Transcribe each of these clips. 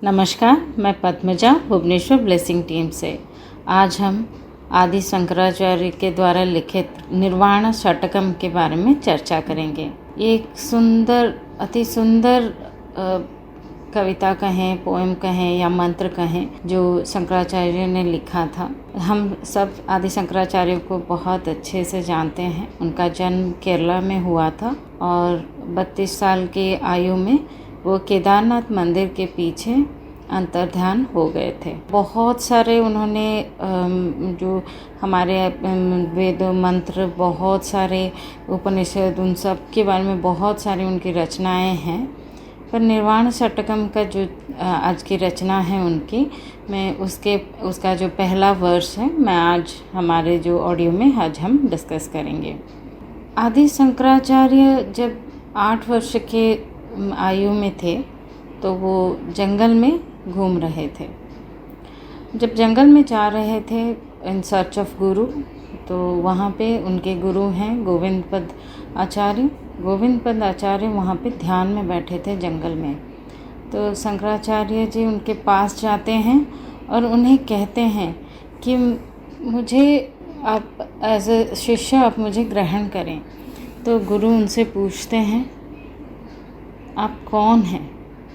नमस्कार, मैं Padmaja Bhubaneswar blessing team से। आज हम आदि शंकराचार्य के द्वारा लिखित निर्वाण षटकम के बारे में चर्चा करेंगे। ये एक सुंदर, अति सुंदर कविता कहें, पोएम कहें या मंत्र कहें, जो शंकराचार्य ने लिखा था। हम सब आदि शंकराचार्य को बहुत अच्छे से जानते हैं। उनका जन्म केरला में हुआ था और 32 साल की आयु में वो केदारनाथ मंदिर के पीछे अंतर्ध्यान हो गए थे। बहुत सारे उन्होंने जो हमारे वेद मंत्र, बहुत सारे उपनिषद, उन सब के बारे में बहुत सारी उनकी रचनाएं हैं। पर निर्वाण षटकम का जो आज की रचना है उनकी, मैं उसका जो पहला वर्ष है, मैं आज हमारे जो ऑडियो में आज हम डिस्कस करेंगे। आदि शंकराचार्य जब 8 वर्ष के आयु में थे तो वो जंगल में घूम रहे थे। जब जंगल में जा रहे थे इन सर्च ऑफ गुरु, तो वहाँ पे उनके गुरु हैं गोविंद पद आचार्य। गोविंद पद आचार्य वहाँ पे ध्यान में बैठे थे जंगल में। तो शंकराचार्य जी उनके पास जाते हैं और उन्हें कहते हैं कि मुझे आप एज ए शिष्य आप मुझे ग्रहण करें। तो गुरु उनसे पूछते हैं, आप कौन हैं,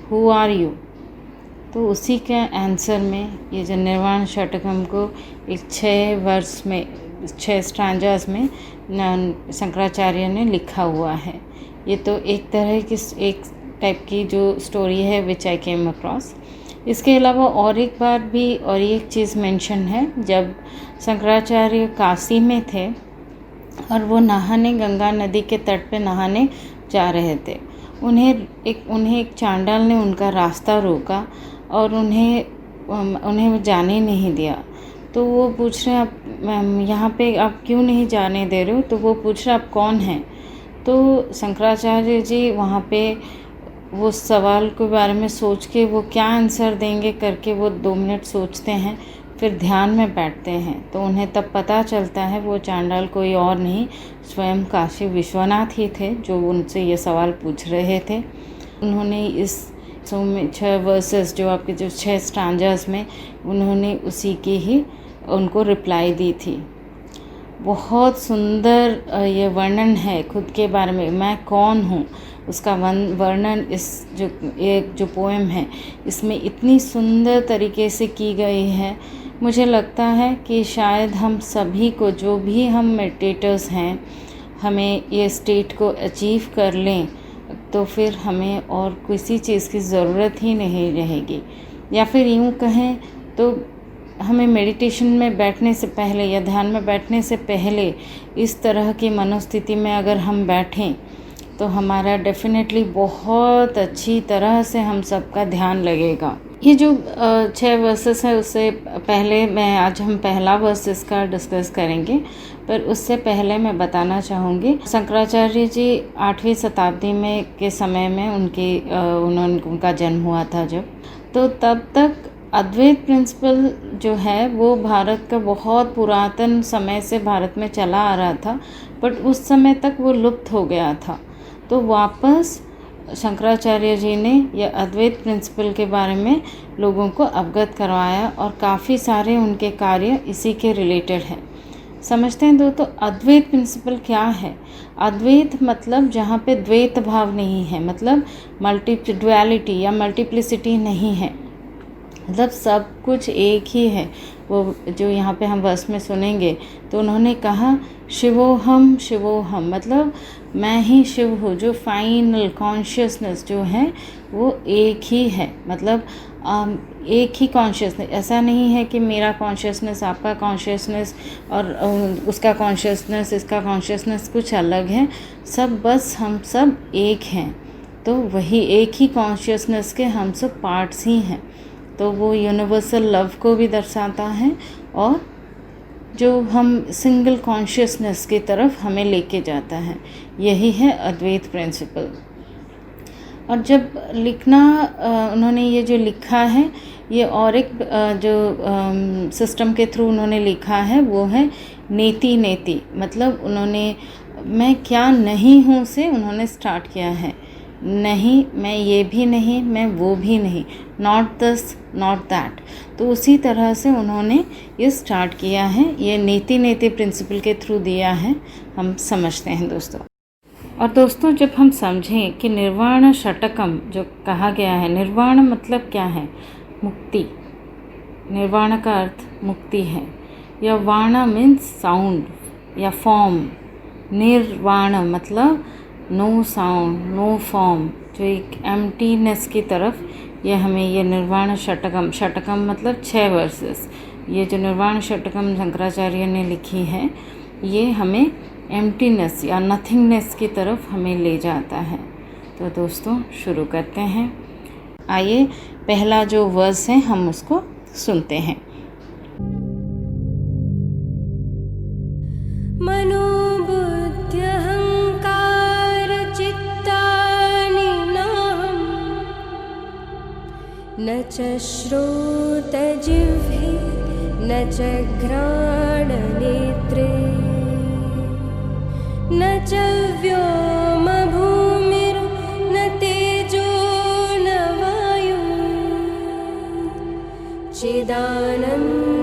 हु आर यू? तो उसी के आंसर में ये जो निर्वाण षटकम को एक 6 वर्ष में 6 स्ट्रैंजास में शंकराचार्य ने लिखा हुआ है। ये तो एक तरह की एक टाइप की जो स्टोरी है विच आई केम अक्रॉस। इसके अलावा और एक बार भी और एक चीज़ मेंशन है, जब शंकराचार्य काशी में थे और वो नहाने, गंगा नदी के तट पे नहाने जा रहे थे। उन्हें एक चांडाल ने उनका रास्ता रोका और उन्हें जाने नहीं दिया। तो वो पूछ रहे हैं, आप यहाँ पे आप क्यों नहीं जाने दे रहे हो? तो वो पूछ रहे, आप कौन हैं? तो शंकराचार्य जी वहाँ पे वो सवाल के बारे में सोच के वो क्या आंसर देंगे करके वो 2 मिनट सोचते हैं, फिर ध्यान में बैठते हैं। तो उन्हें तब पता चलता है वो चांडाल कोई और नहीं, स्वयं काशी विश्वनाथ ही थे जो उनसे ये सवाल पूछ रहे थे। उन्होंने इस 6 वर्सेस जो आपके जो 6 स्ट्रैंजास में उन्होंने उसी की ही उनको रिप्लाई दी थी। बहुत सुंदर ये वर्णन है खुद के बारे में, मैं कौन हूँ उसका वर्णन इस जो पोएम है इसमें इतनी सुंदर तरीके से की गई है। मुझे लगता है कि शायद हम सभी को, जो भी हम मेडिटेटर्स हैं, हमें ये स्टेट को अचीव कर लें तो फिर हमें और किसी चीज़ की ज़रूरत ही नहीं रहेगी। या फिर यूँ कहें तो हमें मेडिटेशन में बैठने से पहले या ध्यान में बैठने से पहले इस तरह की मनोस्थिति में अगर हम बैठें तो हमारा डेफिनेटली बहुत अच्छी तरह से हम सबका ध्यान लगेगा। ये जो 6 वर्सेस है उससे पहले आज हम पहला वर्स इसका डिस्कस करेंगे, पर उससे पहले मैं बताना चाहूँगी शंकराचार्य जी 8वीं शताब्दी में के समय में उनका जन्म हुआ था जब, तो तब तक अद्वैत प्रिंसिपल जो है वो भारत का बहुत पुरातन समय से भारत में चला आ रहा था, बट उस समय तक वो लुप्त हो गया था। तो वापस शंकराचार्य जी ने यह अद्वैत प्रिंसिपल के बारे में लोगों को अवगत करवाया और काफ़ी सारे उनके कार्य इसी के रिलेटेड हैं। समझते हैं तो अद्वैत प्रिंसिपल क्या है? अद्वैत मतलब जहाँ पे द्वैत भाव नहीं है, मतलब डुअलिटी या मल्टीप्लिसिटी नहीं है, मतलब सब कुछ एक ही है। वो जो यहाँ पे हम वर्स में सुनेंगे तो उन्होंने कहा शिवोहम शिवोहम, मतलब मैं ही शिव हूँ। जो फाइनल कॉन्शियसनेस जो है वो एक ही है, मतलब एक ही कॉन्शियसनेस। ऐसा नहीं है कि मेरा कॉन्शियसनेस, आपका कॉन्शियसनेस और उसका कॉन्शियसनेस, इसका कॉन्शियसनेस कुछ अलग है। सब बस हम सब एक हैं। तो वही एक ही कॉन्शियसनेस के हम सब पार्ट्स ही हैं। तो वो यूनिवर्सल लव को भी दर्शाता है और जो हम सिंगल कॉन्शियसनेस की तरफ हमें लेके जाता है। यही है अद्वैत प्रिंसिपल। और जब लिखना उन्होंने ये जो लिखा है, ये और एक जो सिस्टम के थ्रू उन्होंने लिखा है वो है नेति नेति, मतलब उन्होंने मैं क्या नहीं हूँ से उन्होंने स्टार्ट किया है। नहीं, मैं ये भी नहीं, मैं वो भी नहीं, नॉट दिस नॉट दैट। तो उसी तरह से उन्होंने ये स्टार्ट किया है, ये नीति प्रिंसिपल के थ्रू दिया है, हम समझते हैं दोस्तों। और दोस्तों जब हम समझें कि निर्वाण षटकम जो कहा गया है, निर्वाण मतलब क्या है? मुक्ति। निर्वाण का अर्थ मुक्ति है, या वाणा मीन्स साउंड या फॉर्म। निर्वाण मतलब नो साउंड, नो फॉर्म, जो एक एम्प्टीनेस की तरफ ये हमें ये निर्वाण षटकम, षटकम मतलब 6 वर्सेस, ये जो निर्वाण षटकम शंकराचार्य ने लिखी है, ये हमें एम्प्टीनेस या नथिंगनेस की तरफ हमें ले जाता है। तो दोस्तों शुरू करते हैं। आइए पहला जो वर्स है हम उसको सुनते हैं। न च श्रोतजिह्वे न च घ्राणनेत्रे न च व्योमभूमिर्न तेजो न वायु चिदानन्दरूप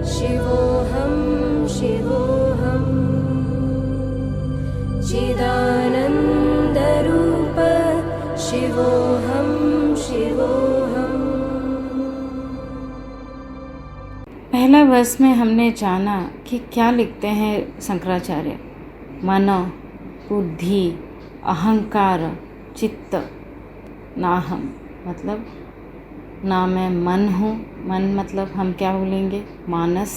शिवोऽहं शिवोऽहं चिदानन्दरूप शिवोऽहं शिवोऽहम्। पहला वर्स में हमने जाना कि क्या लिखते हैं शंकराचार्य। मन, बुद्धि, अहंकार, चित्त, नाहम, मतलब ना मैं मन हूँ, मन मतलब हम क्या बोलेंगे? मानस।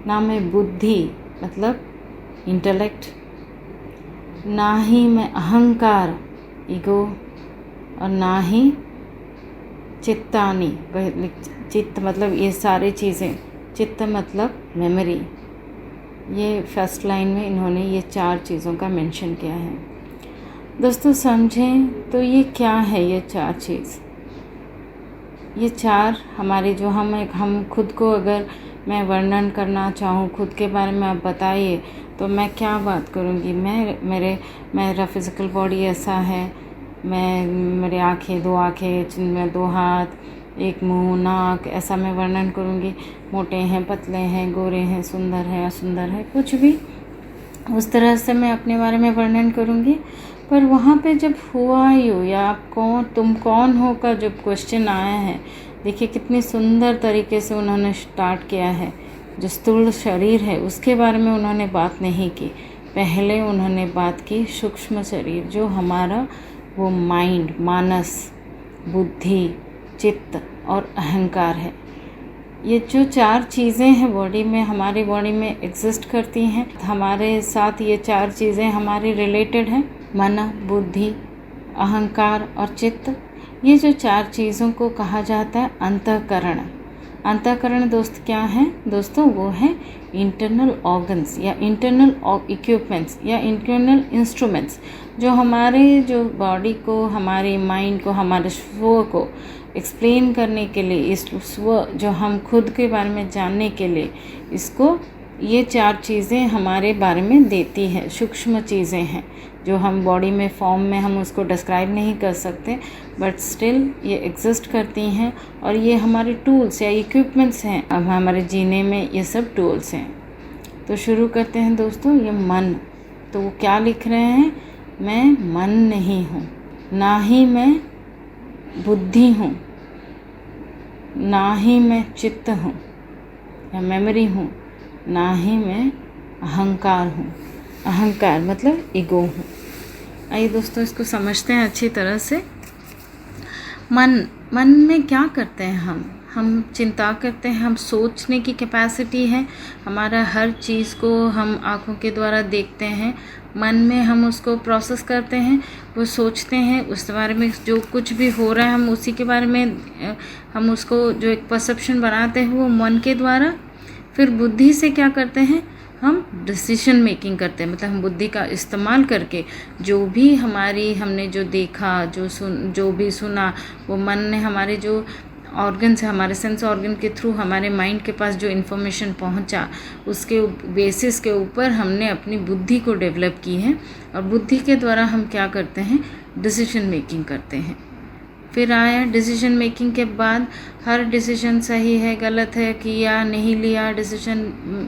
ना मैं बुद्धि मतलब इंटेलेक्ट, ना ही मैं अहंकार ईगो, और ना ही चित्तानी, चित्त मतलब ये सारी चीज़ें, चित्त मतलब मेमोरी। ये फर्स्ट लाइन में इन्होंने ये 4 चीज़ों का मेंशन किया है। दोस्तों समझें तो ये क्या है, ये 4 चीज़, ये 4 हमारे जो हम खुद को अगर मैं वर्णन करना चाहूँ, खुद के बारे में आप बताइए, तो मैं क्या बात करूँगी? मेरा फिज़िकल बॉडी ऐसा है, मेरे आँखें, 2 आँखें, जिनमें 2 हाथ, 1 मुंह, नाक, ऐसा मैं वर्णन करूँगी। मोटे हैं, पतले हैं, गोरे हैं, सुंदर है, असुंदर है, कुछ भी उस तरह से मैं अपने बारे में वर्णन करूँगी। पर वहाँ पे जब हुआ यू या आप कौन, तुम कौन हो का जब क्वेश्चन आया है, देखिए कितनी सुंदर तरीके से उन्होंने स्टार्ट किया है। जो स्थूल शरीर है उसके बारे में उन्होंने बात नहीं की, पहले उन्होंने बात की सूक्ष्म शरीर, जो हमारा वो माइंड, मानस, बुद्धि, चित्त और अहंकार है। ये जो 4 चीज़ें हैं बॉडी में, हमारी बॉडी में एग्जिस्ट करती हैं, हमारे साथ ये 4 चीज़ें हमारी रिलेटेड हैं। मन, बुद्धि, अहंकार और चित्त, ये जो 4 चीज़ों को कहा जाता है अंतःकरण। अंतःकरण दोस्त क्या है दोस्तों? वो है इंटरनल ऑर्गन्स या इंटरनल इक्विपमेंट्स या इंटरनल इंस्ट्रूमेंट्स, जो हमारे जो बॉडी को, हमारे माइंड को, हमारे स्व को एक्सप्लेन करने के लिए, इस स्व जो हम खुद के बारे में जानने के लिए, इसको ये 4 चीज़ें हमारे बारे में देती है। सूक्ष्म चीज़ें हैं जो हम बॉडी में फॉर्म में हम उसको डिस्क्राइब नहीं कर सकते, बट स्टिल ये एग्जिस्ट करती हैं, और ये हमारे टूल्स या इक्विपमेंट्स हैं। अब हमारे जीने में ये सब टूल्स हैं। तो शुरू करते हैं दोस्तों। ये मन, तो वो क्या लिख रहे हैं? मैं मन नहीं हूँ, ना ही मैं बुद्धि हूँ, ना ही मैं चित्त हूँ या मेमोरी हूँ, ना ही मैं अहंकार हूँ। अहंकार मतलब ईगो हूँ। आइए दोस्तों इसको समझते हैं अच्छी तरह से। मन में क्या करते हैं हम चिंता करते हैं, हम सोचने की कैपेसिटी है हमारा, हर चीज़ को हम आँखों के द्वारा देखते हैं, मन में हम उसको प्रोसेस करते हैं, वो सोचते हैं उस बारे में, जो कुछ भी हो रहा है हम उसी के बारे में हम उसको जो एक परसेप्शन बनाते हैं वो मन के द्वारा। फिर बुद्धि से क्या करते हैं? हम डिसीजन मेकिंग करते हैं, मतलब हम बुद्धि का इस्तेमाल करके जो भी हमने जो देखा, जो भी सुना, वो मन ने हमारे जो ऑर्गन से, हमारे सेंस ऑर्गन के थ्रू हमारे माइंड के पास जो इन्फॉर्मेशन पहुंचा, उसके बेसिस के ऊपर हमने अपनी बुद्धि को डेवलप की है, और बुद्धि के द्वारा हम क्या करते हैं, डिसीजन मेकिंग करते हैं। फिर आया डिसीजन मेकिंग के बाद हर डिसीजन सही है, गलत है, किया नहीं लिया डिसीजन,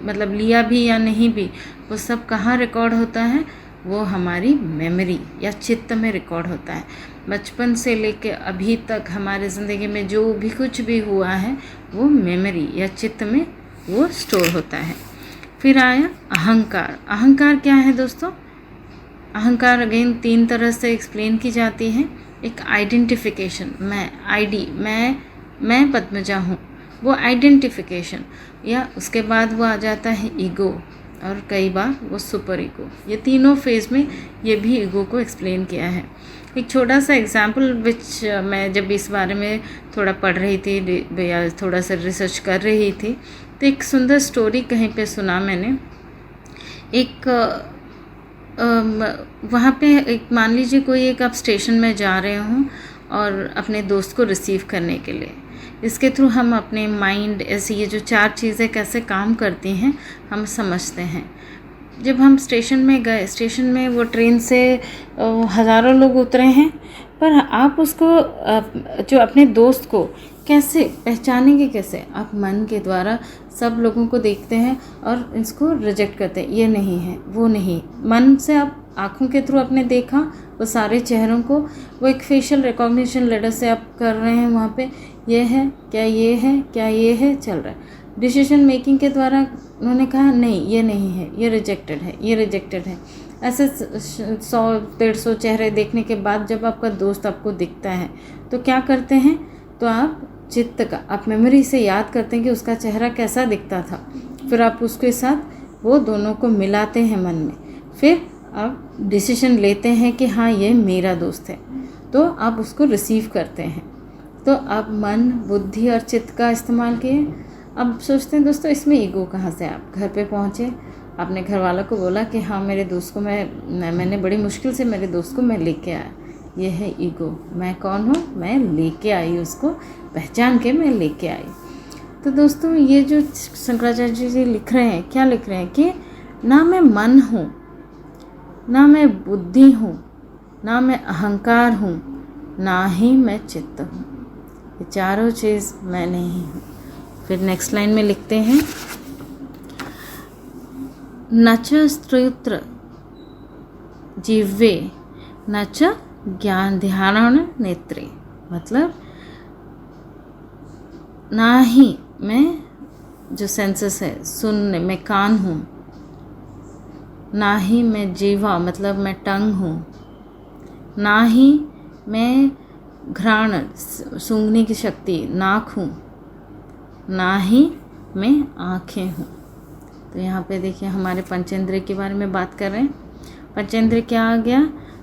मतलब लिया भी या नहीं भी, वो सब कहाँ रिकॉर्ड होता है, वो हमारी मेमोरी या चित्त में रिकॉर्ड होता है। बचपन से लेके अभी तक हमारे ज़िंदगी में जो भी कुछ भी हुआ है वो मेमोरी या चित्त में वो स्टोर होता है। फिर आया अहंकार। अहंकार क्या है दोस्तों? अहंकार अगेन 3 तरह से एक्सप्लेन की जाती है। एक आइडेंटिफिकेशन, मैं, आईडी, मैं पद्मजा हूँ, वो आइडेंटिफिकेशन, या उसके बाद वो आ जाता है ईगो, और कई बार वो सुपर ईगो। ये तीनों फेज़ में ये भी ईगो को एक्सप्लेन किया है। एक छोटा सा एग्जाम्पल विच मैं जब इस बारे में थोड़ा पढ़ रही थी या थोड़ा सा रिसर्च कर रही थी, तो एक सुंदर स्टोरी कहीं पे सुना मैंने। एक वहाँ पे एक, मान लीजिए कोई एक, आप स्टेशन में जा रहे हों और अपने दोस्त को रिसीव करने के लिए, इसके थ्रू हम अपने माइंड, ऐसी ये जो 4 चीज़ें कैसे काम करती हैं हम समझते हैं। जब हम स्टेशन में गए, स्टेशन में वो ट्रेन से हज़ारों लोग उतरे हैं, पर आप उसको जो अपने दोस्त को कैसे पहचानेंगे, कैसे? आप मन के द्वारा सब लोगों को देखते हैं और इसको रिजेक्ट करते हैं, ये नहीं है, वो नहीं। मन से आप आँखों के थ्रू आपने देखा वो सारे चेहरों को, वो एक फेशियल रिकॉग्निशन लेटर से आप कर रहे हैं वहाँ पे, ये है क्या, ये है क्या, ये है, चल रहा है। डिसीजन मेकिंग के द्वारा उन्होंने कहा नहीं, ये नहीं है, ये रिजेक्टेड है, ये रिजेक्टेड है। ऐसे 100-150 चेहरे देखने के बाद जब आपका दोस्त आपको दिखता है तो क्या करते हैं, तो आप चित्त का, आप मेमोरी से याद करते हैं कि उसका चेहरा कैसा दिखता था, फिर आप उसके साथ वो दोनों को मिलाते हैं मन में, फिर आप डिसीजन लेते हैं कि हाँ ये मेरा दोस्त है, तो आप उसको रिसीव करते हैं। तो आप मन, बुद्धि और चित्त का इस्तेमाल किए। अब सोचते हैं दोस्तों इसमें ईगो कहाँ से? आप घर पे पहुँचे, आपने घर वालों को बोला कि हाँ मेरे दोस्त को मैंने बड़ी मुश्किल से मेरे दोस्त को मैं लेके आया, ये है ईगो। मैं कौन हूँ? मैं लेके आई, उसको पहचान के मैं लेके आई। तो दोस्तों ये जो शंकराचार्य जी लिख रहे हैं, क्या लिख रहे हैं कि ना मैं मन हूँ, ना मैं बुद्धि हूँ, ना मैं अहंकार हूँ, ना ही मैं चित्त हूँ, ये चारों चीज़ मैं नहीं हूँ। फिर नेक्स्ट लाइन में लिखते हैं, न च स्त्रोत्र जिह्वे न च ज्ञान ध्यान नेत्रे, मतलब ना ही मैं जो सेंसेस है, सुनने, मैं कान हूँ, ना ही मैं जीवा मतलब मैं टंग हूँ, ना ही मैं घ्राण सूंघने की शक्ति नाक हूँ, ना ही मैं आँखें हूँ। तो यहाँ पे देखिए हमारे पंचेंद्रिय के बारे में बात कर रहे हैं। पंचेंद्रिय क्या आ गया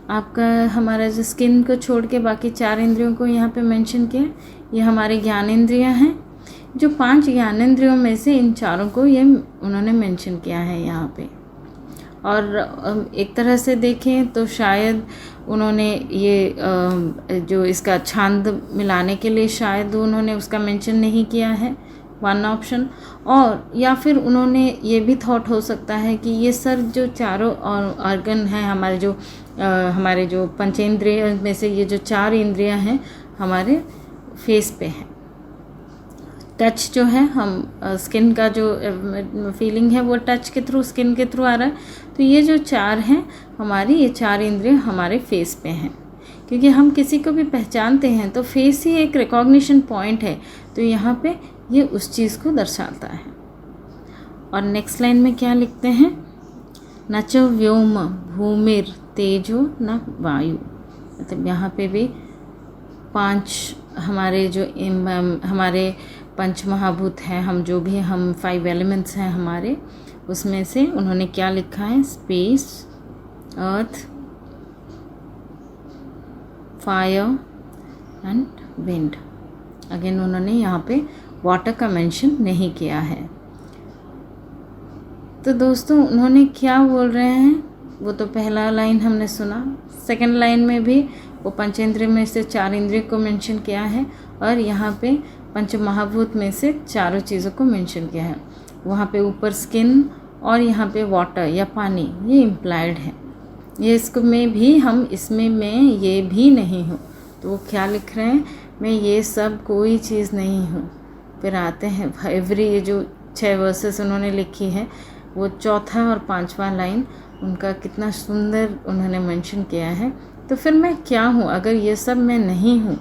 आपका? हमारा जो स्किन को छोड़ के बाकी 4 इंद्रियों को यहाँ पे मेंशन किया, ये हमारे ज्ञानेंद्रियाँ हैं। जो 5 ज्ञानेंद्रियों में से इन चारों को ये उन्होंने मेंशन किया है यहाँ पे। और एक तरह से देखें तो शायद उन्होंने ये जो इसका छंद मिलाने के लिए शायद उन्होंने उसका मेंशन नहीं किया है, वन ऑप्शन। और या फिर उन्होंने ये भी थॉट हो सकता है कि ये सर जो चारों ऑर्गन हैं हमारे जो पंचेंद्रिय में से ये जो 4 इंद्रियां हैं हमारे फेस पे हैं। टच जो है हम स्किन का जो फीलिंग है वो टच के थ्रू, स्किन के थ्रू आ रहा है। तो ये जो 4 हैं हमारी, ये 4 इंद्रिय हमारे फेस पे हैं, क्योंकि हम किसी को भी पहचानते हैं तो फेस ही एक रिकॉग्निशन पॉइंट है। तो यहाँ पे ये उस चीज़ को दर्शाता है। और नेक्स्ट लाइन में क्या लिखते हैं, न च व्योम भूमिर तेजो न वायु, मतलब यहाँ पे भी 5 हमारे जो हमारे पंच महाभूत हैं, हम जो भी हम 5 एलिमेंट्स हैं हमारे, उसमें से उन्होंने क्या लिखा है, space, earth, fire and wind. Again उन्होंने यहाँ पे वाटर का मेंशन नहीं किया है। तो दोस्तों उन्होंने क्या बोल रहे हैं वो तो पहला लाइन हमने सुना। सेकंड लाइन में भी वो पंचेंद्रिय में से 4 इंद्रिय को मेंशन किया है और यहाँ पे पंच महाभूत में से चारों चीज़ों को मेंशन किया है। वहाँ पे ऊपर स्किन और यहाँ पे वाटर या पानी, ये इम्प्लाइड है। ये इसको में भी हम इसमें मैं ये भी नहीं हूँ, तो वो क्या लिख रहे हैं, मैं ये सब कोई चीज़ नहीं हूँ। फिर आते हैं एवरी, ये जो 6 वर्सेस उन्होंने लिखी है, वो चौथा और 5वां लाइन उनका कितना सुंदर उन्होंने मेंशन किया है। तो फिर मैं क्या हूँ अगर ये सब मैं नहीं हूँ।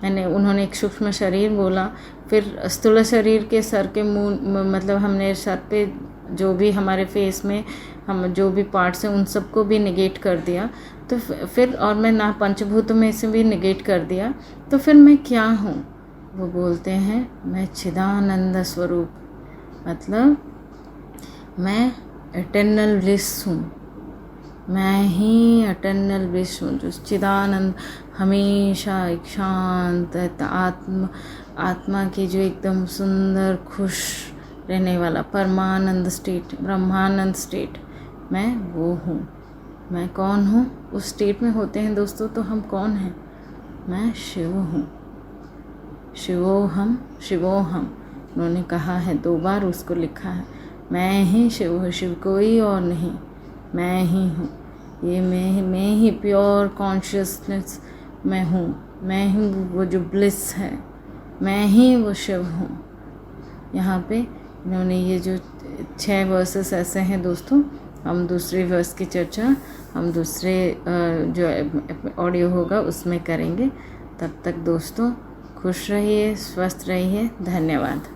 उन्होंने एक सूक्ष्म शरीर बोला, फिर स्थूल शरीर के सर के मुंह, मतलब हमने सर पे जो भी हमारे फेस में हम जो भी पार्ट्स हैं उन सबको भी निगेट कर दिया। तो फिर और मैं ना पंचभूतों में से भी निगेट कर दिया, तो फिर मैं क्या हूँ। वो बोलते हैं मैं चिदानंद स्वरूप, मतलब मैं एटर्नल ब्लिस हूँ, मैं ही एटर्नल ब्लिस हूँ, जो चिदानंद हमेशा एक शांत आत्मा की जो एकदम सुंदर खुश रहने वाला परमानंद स्टेट, ब्रह्मानंद स्टेट, मैं वो हूँ। मैं कौन हूँ, उस स्टेट में होते हैं दोस्तों, तो हम कौन हैं, मैं शिव हूँ। शिवोहम शिवोहम उन्होंने कहा है 2 बार, उसको लिखा है, मैं ही शिव हूँ, शिव कोई और नहीं, मैं ही हूँ। ये मैं ही प्योर कॉन्शियसनेस मैं हूँ, मैं ही वो जो ब्लिस है, मैं ही वो शिव हूँ। यहाँ पे इन्होंने ये जो 6 वर्सेस ऐसे हैं दोस्तों। हम दूसरे वर्स की चर्चा हम दूसरे जो ऑडियो होगा उसमें करेंगे। तब तक दोस्तों खुश रहिए, स्वस्थ रहिए। धन्यवाद।